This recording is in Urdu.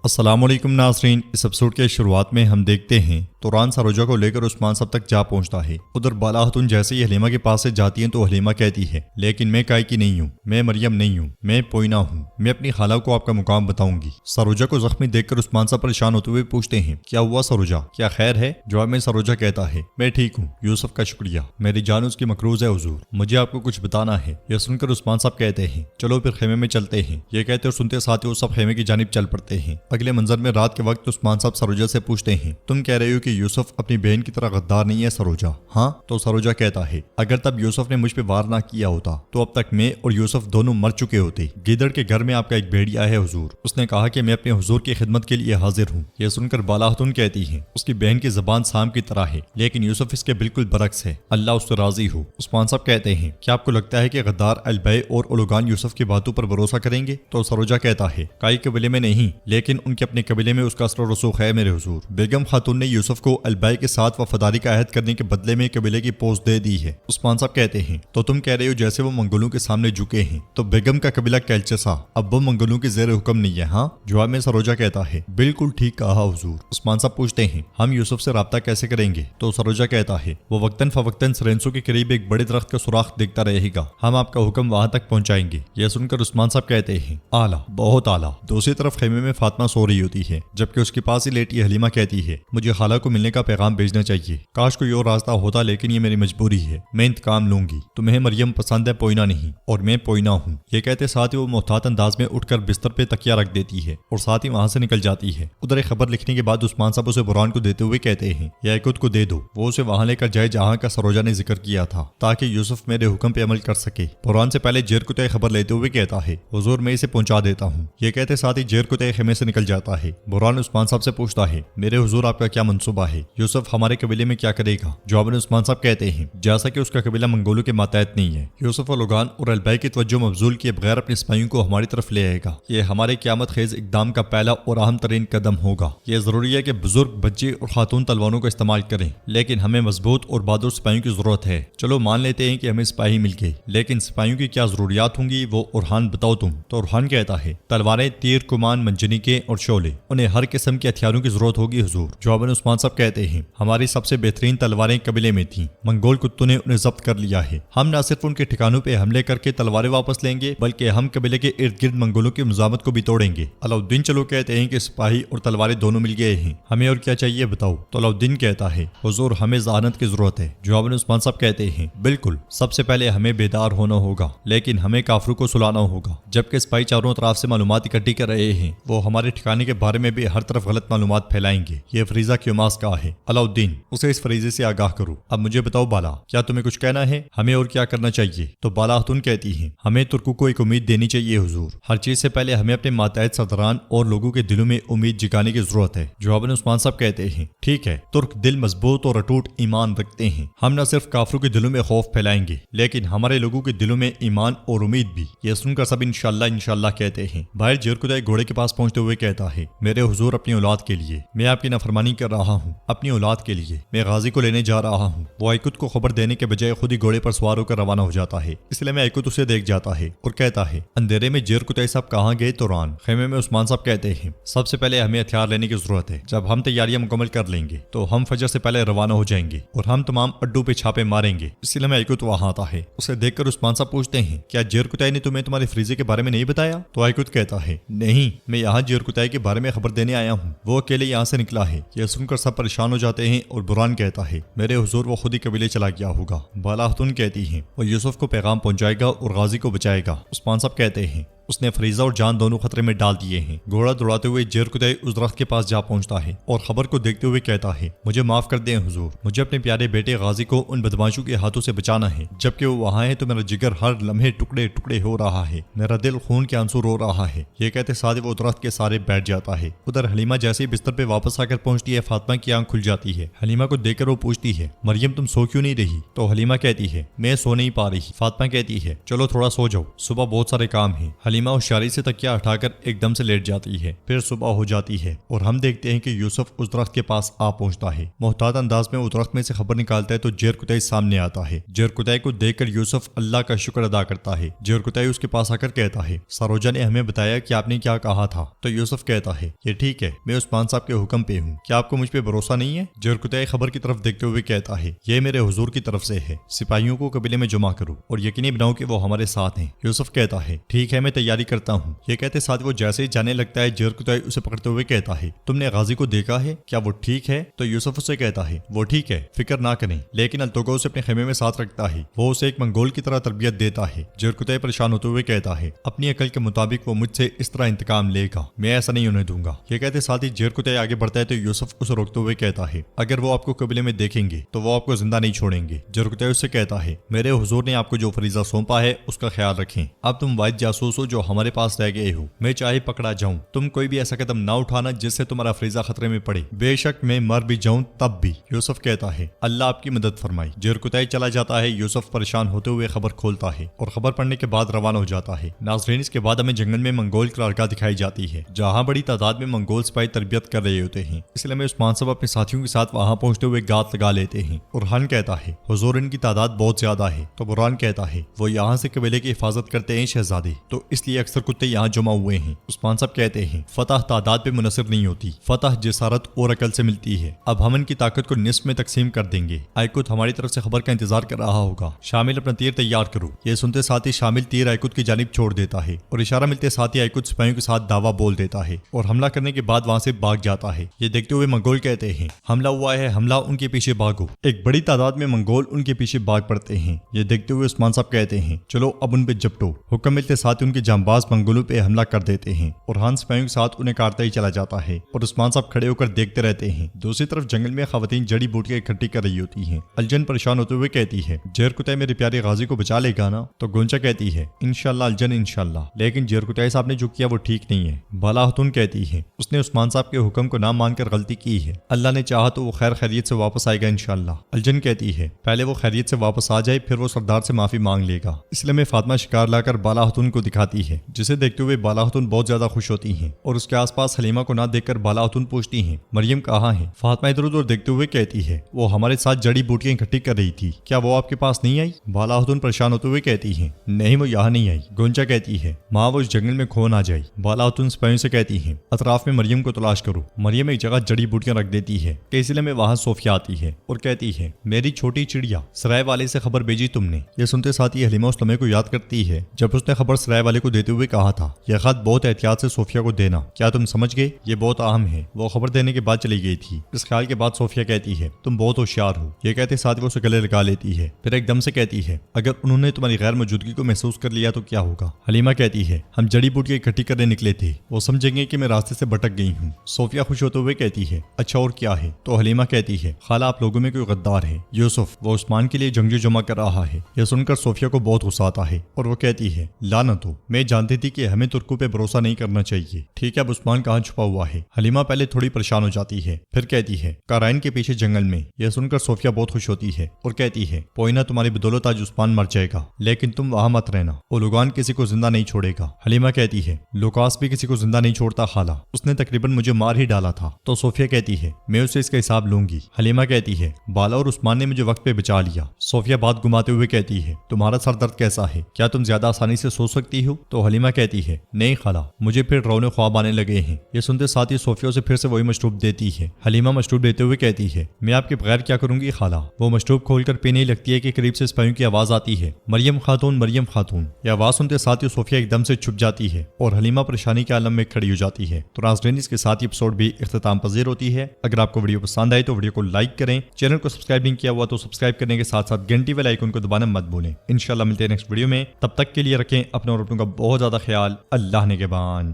السلام علیکم ناظرین، اس ایپیسوڈ کے شروعات میں ہم دیکھتے ہیں توران سروجہ کو لے کر عثمان صاحب تک جا پہنچتا ہے۔ ادھر بالا خاتون جیسے ہی حلیمہ کے پاس سے جاتی ہیں تو حلیمہ کہتی ہے لیکن میں کائی کی نہیں ہوں، میں مریم نہیں ہوں، میں پوئینہ ہوں، میں اپنی خالہ کو آپ کا مقام بتاؤں گی۔ سروجہ کو زخمی دیکھ کر عثمان صاحب پریشان ہوتے ہوئے پوچھتے ہیں کیا ہوا سروجہ، کیا خیر ہے؟ جواب میں سروجہ کہتا ہے میں ٹھیک ہوں، یوسف کا شکریہ، میری جان اس کی مقروض ہے حضور، مجھے آپ کو کچھ بتانا ہے۔ یہ سن کر عثمان صاحب کہتے ہیں چلو پھر خیمے میں چلتے ہیں۔ یہ کہتے اور سنتے ساتھ ہی وہ سب خیمے کی جانب چل پڑتے ہیں۔ اگلے منظر میں رات کے وقت عثمان صاحب سروجہ سے پوچھتے ہیں تم کہہ رہے ہو کہ یوسف اپنی بہن کی طرح غدار نہیں ہے سروجہ؟ ہاں۔ تو سروجہ کہتا ہے اگر تب یوسف نے مجھ پہ وار نہ کیا ہوتا تو اب تک میں اور یوسف دونوں مر چکے ہوتے۔ گیدڑ کے گھر میں آپ کا ایک بھیڑیا ہے حضور، اس نے کہا کہ میں اپنے حضور کی خدمت کے لیے حاضر ہوں۔ یہ سن کر بالا خاتون کہتی ہے اس کی بہن کی زبان سام کی طرح ہے لیکن یوسف اس کے بالکل برعکس ہے، اللہ اس سے راضی ہو۔ عثمان صاحب کہتے ہیں کیا آپ کو لگتا ہے کہ غدار البے اور اولوگان یوسف کی باتوں پر بھروسہ کریں گے؟ تو سروجہ کہتا ہے کائی قبیلے میں نہیں لیکن ان کے اپنے قبیلے میں اس کا اثر و رسوخ ہے میرے حضور۔ بیگم خاتون نے یوسف کو البے کے ساتھ وفاداری کا عہد کرنے کے بدلے میں قبیلے کی پوسٹ دے دی ہے۔ عثمان صاحب کہتے ہیں تو تم کہہ رہے ہو جیسے وہ منگولوں کے سامنے جھکے ہیں، تو بیگم کا قبیلہ کیلچسا اب وہ منگولوں کے زیر حکم نہیں ہے؟ ہاں۔ جواب میں سروجہ کہتا ہے بالکل ٹھیک کہا حضور۔ عثمان صاحب پوچھتے ہیں ہم یوسف سے رابطہ کیسے کریں گے؟ تو سروجہ کہتا ہے وہ وقتاً فوقتاً سرینسو کے قریب ایک بڑے درخت کا سوراخ دیکھتا رہے گا، ہم آپ کا حکم وہاں تک پہنچائیں گے۔ یہ سن کر عثمان صاحب کہتے ہیں اعلیٰ، بہت اعلیٰ۔ دوسری طرف خیمے میں فاطمہ سو رہی ہوتی ہے جبکہ اس کے پاس ہی لیٹی حلیمہ کہتی ہے مجھے خالہ کو ملنے کا پیغام بھیجنا چاہیے، کاش کوئی اور راستہ ہوتا لیکن یہ میری مجبوری ہے، میں انتقام لوں گی۔ تمہیں مریم پسند ہے پوئینہ نہیں، اور میں پوئینہ ہوں۔ یہ کہتے ساتھ ہی وہ محتاط انداز میں اٹھ کر بستر پہ تکیہ رکھ دیتی ہے اور ساتھ ہی وہاں سے نکل جاتی ہے۔ ادھر ایک خبر لکھنے کے بعد عثمان صاحب اسے برہان کو دیتے ہوئے کہتے ہیں یعقوب کو دے دو، وہ اسے وہاں لے کر جائے جہاں کا سروجہ نے ذکر کیا تھا تاکہ یوسف میرے حکم پہ عمل کر سکے۔ برہان سے پہلے جیر کتے خبر لیتے ہوئے کہتا ہے حضور میں اسے پہنچا دیتا ہوں۔ یہ کہتے ساتھ ہی جیر کتے خیمے سے نکل جاتا ہے۔ برہان عثمان صاحب سے پوچھتا ہے میرے حضور آپ کا کیا منصوبہ ہے؟ یوسف ہمارے قبیلے میں کیا کرے گا؟ جواب میں عثمان صاحب کہتے ہیں جیسا کہ اس کا قبیلہ منگولوں کے ماتحت نہیں ہے، یوسف اور لوگان اور البے کی توجہ مبذول کیے بغیر اپنے سپاہیوں کو ہماری طرف لے آئے گا۔ یہ ہمارے قیامت خیز اقدام کا پہلا اور اہم ترین قدم ہوگا۔ یہ ضروری ہے کہ بزرگ، بچے اور خاتون تلواروں کا استعمال کریں لیکن ہمیں مضبوط اور بہادر سپاہیوں کی ضرورت ہے۔ چلو مان لیتے ہیں کہ ہمیں سپاہی مل گئے لیکن سپاہیوں کی کیا ضروریات ہوں گی وہ اورحان بتاؤ تم۔ تو اورحان کہتا ہے تلواریں، تیر، کمان، منجنیقیں اور شعلے، انہیں ہر قسم کے ہتھیاروں کی ضرورت ہوگی حضور۔ جواب میں عثمان صاحب کہتے ہیں ہماری سب سے بہترین تلواریں قبیلے میں تھیں، منگول کتوں نے انہیں ضبط کر لیا ہے، ہم نہ صرف ان کے ٹھکانوں پہ حملے کر کے تلواریں واپس لیں گے بلکہ ہم قبیلے کے ارد گرد منگولوں کی مزاحمت کو بھی توڑیں گے۔ علاؤالدین چلو کہتے ہیں کہ سپاہی اور تلواریں دونوں مل گئے ہیں، ہمیں اور کیا چاہیے بتاؤ؟ تو علاؤالدین کہتا ہے حضور ہمیں ذہانت کی ضرورت ہے۔ جواب میں عثمان صاحب کہتے ہیں بالکل، سب سے پہلے ہمیں بیدار ہونا ہوگا لیکن ہمیں کافروں کو سلانا ہوگا۔ جبکہ سپاہی چاروں اطراف سے معلومات اکٹھی کر رہے ہیں، وہ ہمارے ٹھکانے کے بارے میں بھی ہر طرف غلط معلومات پھیلائیں گے۔ یہ فریضہ کیوماس کا ہے، علاؤالدین اسے اس فریضے سے آگاہ کرو۔ اب مجھے بتاؤ بالا، کیا تمہیں کچھ کہنا ہے؟ ہمیں اور کیا کرنا چاہیے؟ تو بالا خاتون کہتی ہیں ہمیں ترکوں کو ایک امید دینی چاہیے حضور، ہر چیز سے پہلے ہمیں اپنے ماتحت سرداران اور لوگوں کے دلوں میں امید جگانے کی ضرورت ہے۔ جواب میں عثمان صاحب کہتے ہیں ٹھیک ہے، ترک دل مضبوط اور اٹوٹ ایمان رکھتے ہیں، ہم نہ صرف کافروں کے دلوں میں خوف پھیلائیں گے لیکن ہمارے لوگوں کے دلوں میں ایمان اور امید بھی۔ یہ سن کر سب انشاءاللہ انشاءاللہ کہتے ہیں۔ باہر جیرکدے گھوڑے کے پاس پہنچتے ہوئے کہتا ہے میرے حضور اپنی اولاد کے لیے میں آپ کی نافرمانی کر رہا ہوں، اپنی اولاد کے لیے میں غازی کو لینے جا رہا ہوں۔ وہ ایکت کو خبر دینے کے بجائے خود ہی گھوڑے پر سوار ہو کر روانہ ہو جاتا ہے، اس لیے میں ایکت اسے دیکھ جاتا ہے اور کہتا ہے اندھیرے میں جیرکدے صاحب کہاں گئے؟ توران خیمے میں عثمان صاحب کہتے ہیں سب سے پہلے ہمیں ہتھیار لینے کی ضرورت ہے، جب ہم تیاریاں مکمل کر لیں گے تو ہم فجر سے پہلے روانہ ہو جائیں گے اور ہم تمام اڈوں پہ چھاپے ماریں گے۔ اس لیے میں ایکت وہاں آتا ہے، اسے دیکھ کر عثمان صاحب پوچھتے ہیں کیا جیرکدے نے تمہیں تمہارے فریضے کے بارے میں نہیں بتایا؟ تو ایکت کہتا ہے نہیں، میں یہاں جیرکدے کے بارے میں خبر دینے آیا ہوں، وہ اکیلے یہاں سے نکلا ہے۔ یہ سن کر سب پریشان ہو جاتے ہیں اور برہان کہتا ہے میرے حضور وہ خود ہی قبیلے چلا گیا ہوگا۔ بالا خاتون کہتی ہیں وہ یوسف کو پیغام پہنچائے گا اور غازی کو بچائے گا۔ عثمان صاحب کہتے ہیں اس نے فریضہ اور جان دونوں خطرے میں ڈال دیے ہیں۔ گھوڑا دوڑاتے ہوئے جیرکدے اس درخت کے پاس جا پہنچتا ہے اور خبر کو دیکھتے ہوئے کہتا ہے مجھے معاف کر دیں حضور، مجھے اپنے پیارے بیٹے غازی کو ان بدماشوں کے ہاتھوں سے بچانا ہے، جبکہ وہ وہاں ہے تو میرا جگر ہر لمحے ٹکڑے ٹکڑے ہو رہا ہے، میرا دل خون کے آنسو رو رہا ہے۔ یہ کہتے ساتھ وہ درخت کے سارے بیٹھ جاتا ہے۔ ادھر حلیمہ جیسے ہی بستر پہ واپس آ کر پہنچتی ہے فاطمہ کی آنکھ کھل جاتی ہے۔ حلیمہ کو دیکھ کر وہ پوچھتی ہے مریم تم سو کیوں نہیں رہی؟ تو حلیمہ کہتی ہے میں سو نہیں پا رہی۔ فاطمہ کہتی ہے چلو تھوڑا سو جاؤ، صبح بہت سارے کام ہیں۔ حلیمہ ہوشیاری سے تکیہ ہٹا کر ایک دم سے لیٹ جاتی ہے۔ پھر صبح ہو جاتی ہے اور ہم دیکھتے ہیں کہ یوسف اس درخت کے پاس آ پہنچتا ہے۔ محتاط انداز میں وہ درخت میں سے خبر نکالتا ہے تو جیرکتائی سامنے آتا ہے۔ جیرکتائی کو دیکھ کر یوسف اللہ کا شکر ادا کرتا ہے۔ جیرکتائی اس کے پاس آ کر کہتا ہے ساروجا نے ہمیں بتایا کہ آپ نے کیا کہا تھا۔ تو یوسف کہتا ہے یہ ٹھیک ہے، میں عثمان صاحب کے حکم پہ ہوں، کیا آپ کو مجھ پہ بھروسہ نہیں ہے؟ جیرکتائی خبر کی طرف دیکھتے ہوئے کہتا ہے یہ میرے حضور کی طرف سے ہے، سپاہیوں کو قبیلے میں جمع کرو اور یقینی بناؤ کہ وہ ہمارے ساتھ ہیں۔ یوسف کہتا ہے ٹھیک ہے، میں تیاری کرتا ہوں۔ یہ کہتے ساتھ وہ جیسے ہی جانے لگتا ہے جیرکتائی اسے پکڑتے ہوئے کہتا ہے تم نے غازی کو دیکھا ہے، کیا وہ ٹھیک ہے؟ تو یوسف اسے کہتا ہے وہ ٹھیک ہے، فکر نہ کریں، لیکن التوگو اسے اپنے خیمے میں ساتھ رکھتا ہے، وہ اسے ایک منگول کی طرح تربیت دیتا ہے۔ جیرکتائی پریشان ہوتے ہوئے کہتا ہے اپنی عقل کے مطابق وہ مجھ سے اس طرح انتقام لے گا، میں ایسا نہیں ہونے دوں گا۔ یہ کہتے ساتھ ہی جیرکتائی آگے بڑھتا ہے تو یوسف اسے روکتے ہوئے کہتا ہے اگر وہ آپ کو قبیلے میں دیکھیں گے تو وہ آپ کو زندہ نہیں چھوڑیں گے۔ جیرکتائی اس سے کہتا ہے میرے حضور نے آپ کو جو فریضہ سونپا ہے اس کا خیال رکھیں، اب تم واحد جاسوس ہو جو ہمارے پاس رہ گئے ہو، میں چاہے پکڑا جاؤں، تم کوئی بھی ایسا قدم نہ اٹھانا جس سے تمہارا فریضہ خطرے میں پڑے، بے شک میں مر بھی جاؤں تب بھی۔ یوسف کہتا ہے اللہ آپ کی مدد فرمائی۔ جیرکتائی چلا جاتا ہے، یوسف پریشان ہوتے ہوئے خبر کھولتا ہے اور خبر پڑھنے کے بعد روانہ ہو جاتا ہے۔ ناظرین اس کے بعد ہمیں جنگل میں منگول قرارگاہ دکھائی جاتی ہے جہاں بڑی تعداد میں منگول سپاہی تربیت کر رہے ہوتے ہیں، اس لیے میں عثمان صاحب اپنے ساتھیوں کے ساتھ وہاں پہنچتے ہوئے گات لگا لیتے ہیں۔ برہان کہتا ہے حضور ان کی تعداد بہت زیادہ ہے۔ تو برہان کہتا ہے وہ یہاں سے قبیلے کی حفاظت کرتے ہیں شہزادے، تو اس لیے اکثر کتے یہاں جمع ہوئے ہیں۔ عثمان صاحب کہتے ہیں فتح تعداد پہ منحصر نہیں ہوتی، فتح جسارت اور عقل سے ملتی ہے، اب ہم ان کی طاقت کو نصف میں تقسیم کر دیں گے۔ آئیکوت ہماری طرف سے خبر کا انتظار کر رہا ہوگا، شامل اپنا تیر تیار کرو۔ یہ سنتے ساتھ ہی شامل تیر آئیکوت کی جانب چھوڑ دیتا ہے اور اشارہ ملتے ساتھ ہی آئیکوت سپاہیوں کے ساتھ دعویٰ بول دیتا ہے اور حملہ کرنے کے بعد وہاں سے بھاگ جاتا ہے۔ یہ دیکھتے ہوئے منگول کہتے ہیں حملہ ہوا ہے، حملہ، ان کے پیچھے بھاگو۔ ایک بڑی تعداد میں منگول ان کے پیچھے بھاگ پڑتے ہیں۔ یہ دیکھتے ہوئے عثمان صاحب کہتے ہیں چلو اب ان پہ جپٹو۔ حکم ملتے ساتھ ہی ان کے جانباز منگولوں پہ حملہ کر دیتے ہیں اور ہان سپاہیوں کے ساتھ انہیں کاٹتا ہی چلا جاتا ہے اور عثمان صاحب کھڑے ہو کر دیکھتے رہتے ہیں۔ دوسری طرف جنگل میں خواتین جڑی بوٹیاں اکٹھی کر رہی ہوتی ہیں۔ الجن پریشان ہوتے ہوئے کہتی ہے جیرکتائی میرے پیارے غازی کو بچا لے گا نا؟ تو گونچا کہتی ہے انشاءاللہ الجن انشاءاللہ، لیکن جیرکتائی صاحب نے جو کیا وہ ٹھیک نہیں ہے۔ بالا خاتون کہتی ہے اس نے عثمان صاحب کے حکم کو نہ مان کر غلطی کی ہے، اللہ نے چاہا تو وہ خیر خیریت سے واپس آئے گا انشاءاللہ۔ الجن کہتی ہے پہلے وہ خیریت سے واپس آ جائے پھر وہ سردار سے معافی مانگ لے گا۔ اس لیے میں فاطمہ شکار لا کر بالا خاتون کو دکھاتی ہے، جسے دیکھتے ہوئے بالا خاتون بہت زیادہ خوش ہوتی ہیں اور اس کے آس پاس حلیمہ کو نہ دیکھ کر بالا خاتون پوچھتی ہیں مریم کہاں ہے؟ فاطمہ ادھر ادھر دیکھتے ہوئے کہتی ہے وہ ہمارے ساتھ جڑی بوٹیاں اکٹھی کر رہی تھی، کیا وہ آپ کے پاس نہیں آئی؟ بالا خاتون پریشان ہوتے ہوئے کہتی ہیں نہیں وہ یہاں نہیں آئی۔ گونچا کہتی ہے ماں وہ اس جنگل میں کھو نہ جائے۔ بالا خاتون سپاہیوں سے کہتی ہیں اطراف میں مریم کو تلاش کرو۔ مریم ایک جگہ جڑی بوٹیاں رکھ دیتی ہے کہ اس لیے میں وہاں صوفیہ آتی ہے اور کہتی ہے میری چھوٹی چڑیا، سرائے والے سے خبر بھیجی تم نے؟ یہ سنتے ساتھ ہی حلیمہ اس لمحے کو یاد کرتی ہے جب اس نے خبر سرائے والے کو دیتے ہوئے کہا تھا یہ خط بہت احتیاط سے صوفیہ کو دینا، کیا تم سمجھ گئے؟ یہ بہت اہم ہے۔ وہ خبر دینے کے بعد چلی گئی تھی۔ اس خیال کے بعد صوفیہ کہتی ہے تم بہت ہوشیار ہو۔ یہ کہتے ساتھ وہ اسے گلے لگا لیتی ہے، پھر ایک دم سے کہتی ہے اگر انہوں نے تمہاری غیر موجودگی کو محسوس کر لیا تو کیا ہوگا؟ حلیمہ کہتی ہے ہم جڑی بوٹیاں اکٹھی کرنے نکلے تھے، وہ سمجھیں گے کہ میں راستے سے بھٹک گئی ہوں۔ صوفیہ خوش ہوتے ہوئے کہتی ہے اچھا اور کیا ہے؟ تو حلیمہ کہتی ہے خالہ آپ لوگوں میں کوئی غدار ہے، یوسف، وہ عثمان کے لیے جنگجو جمع کر رہا ہے۔ یہ سن کر صوفیہ کو بہت غصہ آتا ہے اور وہ کہتی ہے لعنت ہو، میں جانتی تھی کہ ہمیں ترکوں پہ بھروسہ نہیں کرنا چاہیے۔ ٹھیک ہے اب عثمان کہاں چھپا ہوا ہے؟ حلیمہ پہلے تھوڑی پریشان ہو جاتی ہے، پھر کہتی ہے کارائن کے پیچھے جنگل میں۔ یہ سن کر صوفیہ بہت خوش ہوتی ہے اور کہتی ہے پوئنا تمہاری بدولت آج عثمان مر جائے گا، لیکن تم وہاں مت رہنا، اولوگان کسی کو زندہ نہیں چھوڑے گا۔ حلیمہ کہتی ہے لوکاس بھی کسی کو زندہ نہیں چھوڑتا خالہ، اس نے تقریباً مجھے مار ہی ڈالا تھا۔ تو صوفیہ کہتی ہے میں اسے اس کا حساب لوں گی۔ حلیمہ کہتی ہے بالا اور عثمان نے مجھے وقت پہ بچا لیا۔ صوفیہ بات گماتے ہوئے کہتی ہے تمہارا سر درد کیسا ہے؟ کیا تم زیادہ آسانی سے سو سکتی ہو؟ تو حلیمہ کہتی ہے نہیں خالہ، مجھے پھر رونے خواب آنے لگے ہیں۔ یہ سنتے ساتھ ہی صوفیہ سے پھر سے وہی مشروب دیتی ہے۔ حلیمہ مشروب دیتے ہوئے کہتی ہے میں آپ کے بغیر کیا کروں گی خالہ؟ وہ مشروب کھول کر پینے ہی لگتی ہے کہ قریب سے سپاہیوں کی آواز آتی ہے مریم خاتون، مریم خاتون۔ یہ آواز سنتے ساتھ ہی صوفیہ ایک دم سے چھپ جاتی ہے اور حلیمہ پریشانی کے عالم میں کھڑی ہو جاتی ہے۔ تو ناظرین اس کے ساتھ ہی ایپیسوڈ بھی اختتام پذیر ہوتی ہے۔ اگر آپ کو ویڈیو پسند آئی تو ویڈیو کو لائک کریں، چینل کو سبسکرائب نہیں کیا ہوا تو سبسکرائب کرنے کے ساتھ ساتھ گھنٹی والے آئیکن کو دبانا مت بھولیں۔ انشاءاللہ ملتے ہیں نیکسٹ ویڈیو میں، تب تک کے لیے رکھیں اپنے اور اپنوں کا بہت زیادہ خیال۔ اللہ نگہبان۔